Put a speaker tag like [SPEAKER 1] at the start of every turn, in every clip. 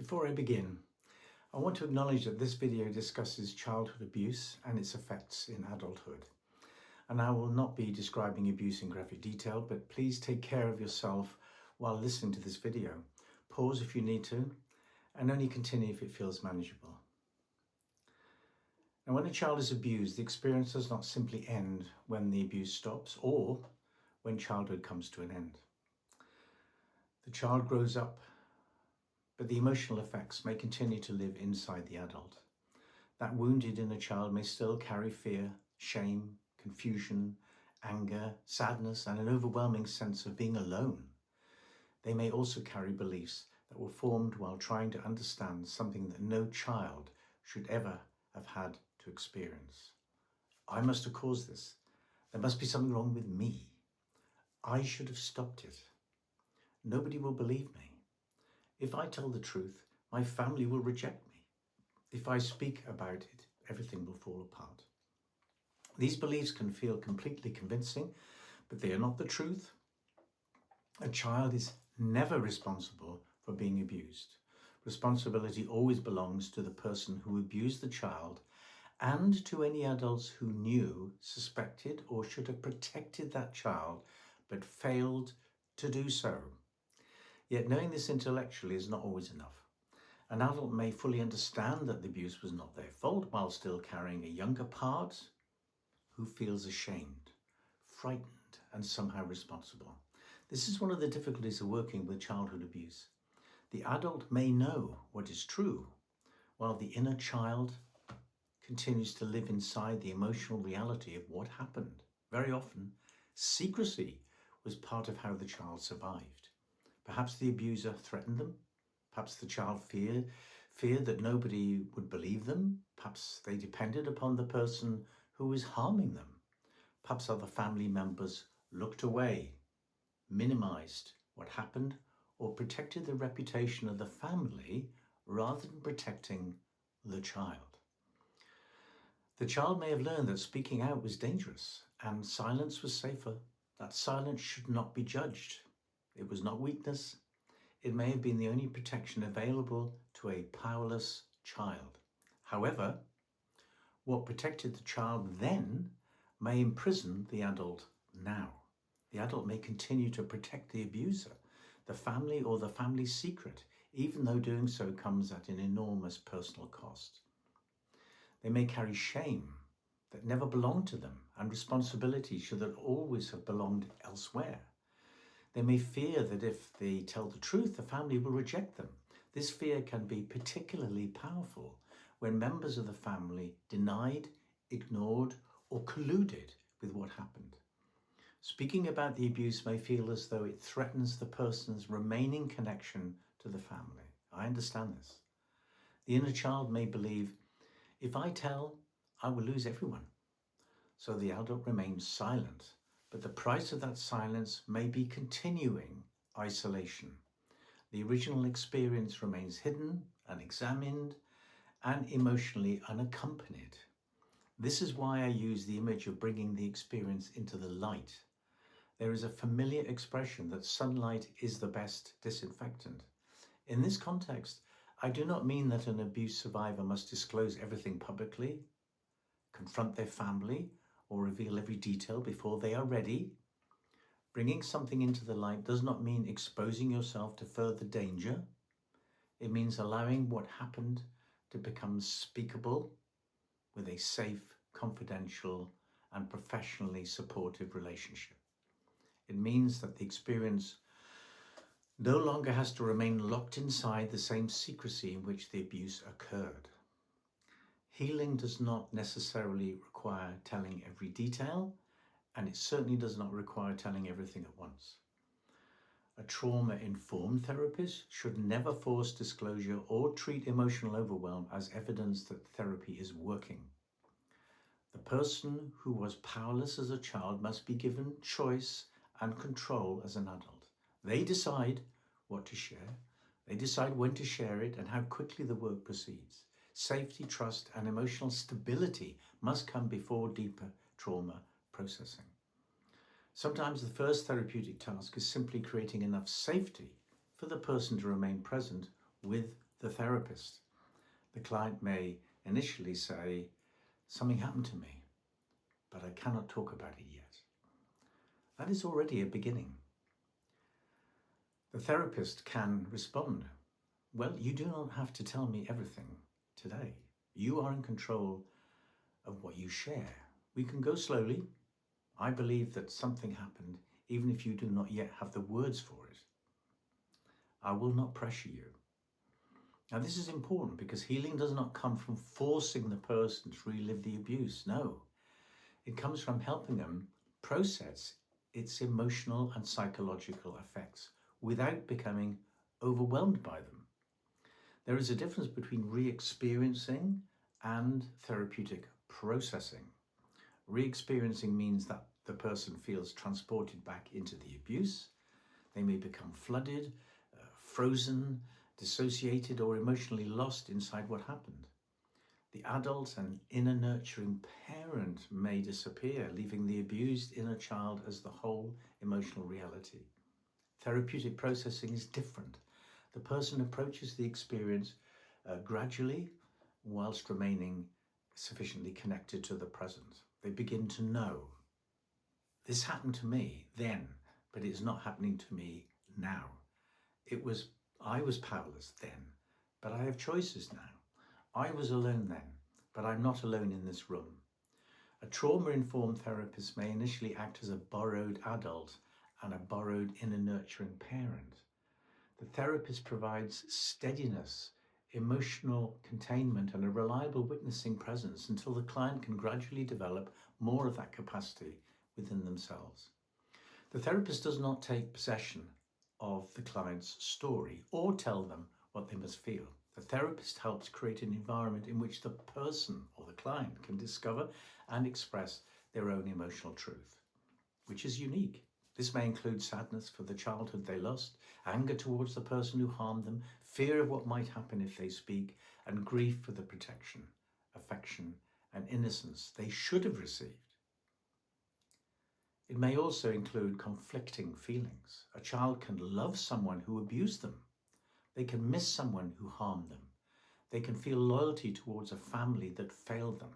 [SPEAKER 1] Before I begin, I want to acknowledge that this video discusses childhood abuse and its effects in adulthood. And I will not be describing abuse in graphic detail, but please take care of yourself while listening to this video. Pause if you need to, and only continue if it feels manageable. Now, when a child is abused, the experience does not simply end when the abuse stops or when childhood comes to an end. The child grows up, but the emotional effects may continue to live inside the adult. That wounded inner child may still carry fear, shame, confusion, anger, sadness, and an overwhelming sense of being alone. They may also carry beliefs that were formed while trying to understand something that no child should ever have had to experience. I must have caused this. There must be something wrong with me. I should have stopped it. Nobody will believe me. If I tell the truth, my family will reject me. If I speak about it, everything will fall apart. These beliefs can feel completely convincing, but they are not the truth. A child is never responsible for being abused. Responsibility always belongs to the person who abused the child and to any adults who knew, suspected, or should have protected that child, but failed to do so. Yet knowing this intellectually is not always enough. An adult may fully understand that the abuse was not their fault while still carrying a younger part who feels ashamed, frightened, and somehow responsible. This is one of the difficulties of working with childhood abuse. The adult may know what is true, while the inner child continues to live inside the emotional reality of what happened. Very often, secrecy was part of how the child survived. Perhaps the abuser threatened them. Perhaps the child feared that nobody would believe them. Perhaps they depended upon the person who was harming them. Perhaps other family members looked away, minimized what happened, or protected the reputation of the family rather than protecting the child. The child may have learned that speaking out was dangerous and silence was safer. That silence should not be judged. It was not weakness. It may have been the only protection available to a powerless child. However, what protected the child then may imprison the adult now. The adult may continue to protect the abuser, the family, or the family's secret, even though doing so comes at an enormous personal cost. They may carry shame that never belonged to them and responsibility should always have belonged elsewhere. They may fear that if they tell the truth, the family will reject them. This fear can be particularly powerful when members of the family denied, ignored, or colluded with what happened. Speaking about the abuse may feel as though it threatens the person's remaining connection to the family. I understand this. The inner child may believe, if I tell, I will lose everyone. So the adult remains silent. But the price of that silence may be continuing isolation. The original experience remains hidden, unexamined, and emotionally unaccompanied. This is why I use the image of bringing the experience into the light. There is a familiar expression that sunlight is the best disinfectant. In this context, I do not mean that an abuse survivor must disclose everything publicly, confront their family, or reveal every detail before they are ready. Bringing something into the light does not mean exposing yourself to further danger. It means allowing what happened to become speakable with a safe, confidential, and professionally supportive relationship. It means that the experience no longer has to remain locked inside the same secrecy in which the abuse occurred. Healing does not necessarily require telling every detail, and it certainly does not require telling everything at once. A trauma-informed therapist should never force disclosure or treat emotional overwhelm as evidence that therapy is working. The person who was powerless as a child must be given choice and control as an adult. They decide what to share, they decide when to share it, and how quickly the work proceeds. Safety, trust, and emotional stability must come before deeper trauma processing. Sometimes the first therapeutic task is simply creating enough safety for the person to remain present with the therapist. The client may initially say, something happened to me, but I cannot talk about it yet. That is already a beginning. The therapist can respond, well, you do not have to tell me everything today. You are in control of what you share. We can go slowly. I believe that something happened, even if you do not yet have the words for it. I will not pressure you. Now, this is important because healing does not come from forcing the person to relive the abuse. No, it comes from helping them process its emotional and psychological effects without becoming overwhelmed by them. There is a difference between re-experiencing and therapeutic processing. Re-experiencing means that the person feels transported back into the abuse. They may become flooded, frozen, dissociated, or emotionally lost inside what happened. The adult and inner nurturing parent may disappear, leaving the abused inner child as the whole emotional reality. Therapeutic processing is different. The person approaches the experience gradually, whilst remaining sufficiently connected to the present. They begin to know, this happened to me then, but it's not happening to me now. I was powerless then, but I have choices now. I was alone then, but I'm not alone in this room. A trauma-informed therapist may initially act as a borrowed adult and a borrowed inner nurturing parent. The therapist provides steadiness, emotional containment, and a reliable witnessing presence until the client can gradually develop more of that capacity within themselves. The therapist does not take possession of the client's story or tell them what they must feel. The therapist helps create an environment in which the person or the client can discover and express their own emotional truth, which is unique. This may include sadness for the childhood they lost, anger towards the person who harmed them, fear of what might happen if they speak, and grief for the protection, affection, and innocence they should have received. It may also include conflicting feelings. A child can love someone who abused them. They can miss someone who harmed them. They can feel loyalty towards a family that failed them.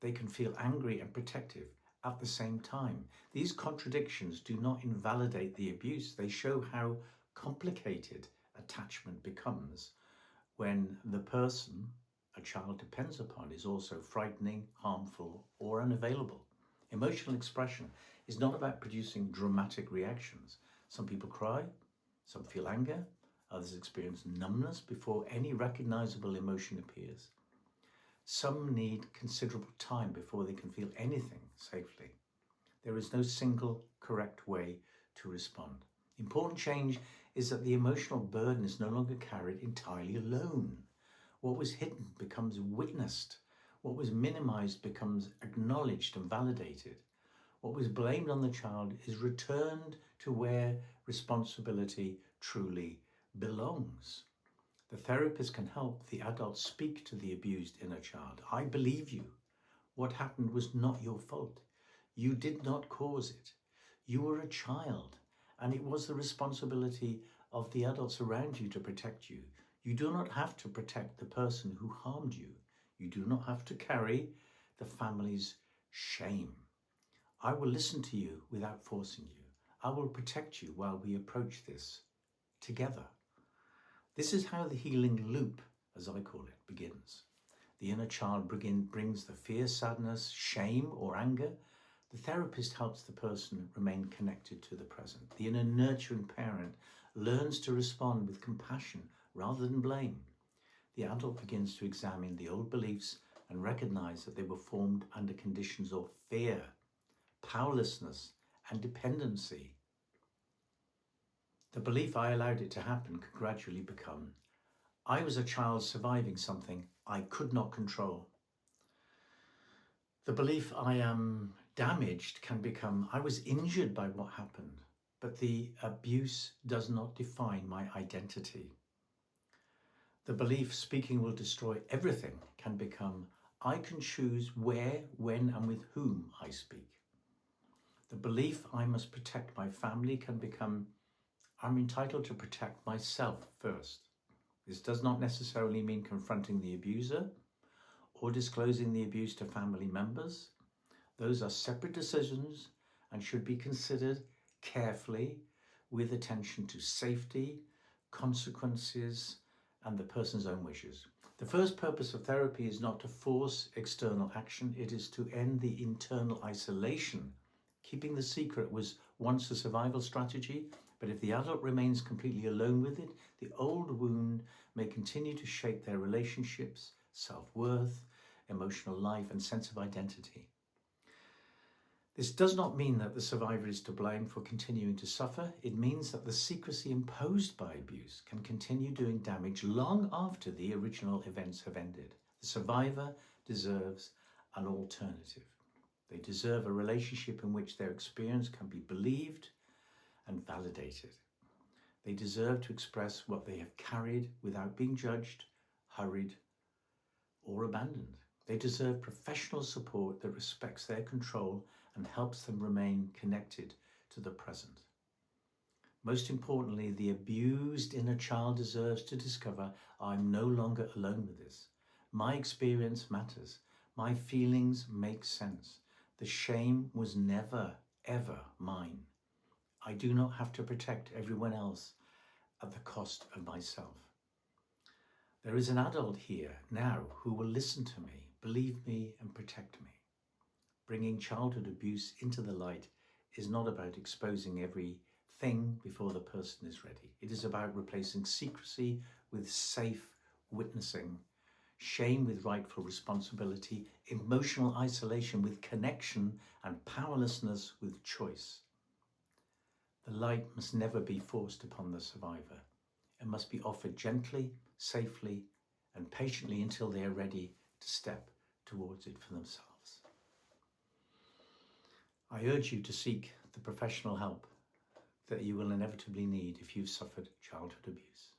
[SPEAKER 1] They can feel angry and protective at the same time. These contradictions do not invalidate the abuse. They show how complicated attachment becomes when the person a child depends upon is also frightening, harmful, or unavailable. Emotional expression is not about producing dramatic reactions. Some people cry, some feel anger, others experience numbness before any recognizable emotion appears. Some need considerable time before they can feel anything safely. There is no single correct way to respond. Important change is that the emotional burden is no longer carried entirely alone. What was hidden becomes witnessed. What was minimized becomes acknowledged and validated. What was blamed on the child is returned to where responsibility truly belongs. The therapist can help the adult speak to the abused inner child. I believe you. What happened was not your fault. You did not cause it. You were a child, and it was the responsibility of the adults around you to protect you. You do not have to protect the person who harmed you. You do not have to carry the family's shame. I will listen to you without forcing you. I will protect you while we approach this together. This is how the healing loop, as I call it, begins. The inner child brings the fear, sadness, shame, or anger. The therapist helps the person remain connected to the present. The inner nurturing parent learns to respond with compassion rather than blame. The adult begins to examine the old beliefs and recognize that they were formed under conditions of fear, powerlessness, and dependency. The belief I allowed it to happen can gradually become, I was a child surviving something I could not control. The belief I am damaged can become, I was injured by what happened, but the abuse does not define my identity. The belief speaking will destroy everything can become, I can choose where, when, and with whom I speak. The belief I must protect my family can become, I'm entitled to protect myself first. This does not necessarily mean confronting the abuser or disclosing the abuse to family members. Those are separate decisions and should be considered carefully with attention to safety, consequences, and the person's own wishes. The first purpose of therapy is not to force external action, it is to end the internal isolation. Keeping the secret was once a survival strategy, but if the adult remains completely alone with it, the old wound may continue to shape their relationships, self-worth, emotional life, and sense of identity. This does not mean that the survivor is to blame for continuing to suffer. It means that the secrecy imposed by abuse can continue doing damage long after the original events have ended. The survivor deserves an alternative. They deserve a relationship in which their experience can be believed and validated. They deserve to express what they have carried without being judged, hurried, or abandoned. They deserve professional support that respects their control and helps them remain connected to the present. Most importantly, the abused inner child deserves to discover, I'm no longer alone with this. My experience matters. My feelings make sense. The shame was never, ever mine. I do not have to protect everyone else at the cost of myself. There is an adult here now who will listen to me, believe me, and protect me. Bringing childhood abuse into the light is not about exposing everything before the person is ready. It is about replacing secrecy with safe witnessing, shame with rightful responsibility, emotional isolation with connection, and powerlessness with choice. The light must never be forced upon the survivor. It must be offered gently, safely, and patiently until they are ready to step towards it for themselves. I urge you to seek the professional help that you will inevitably need if you've suffered childhood abuse.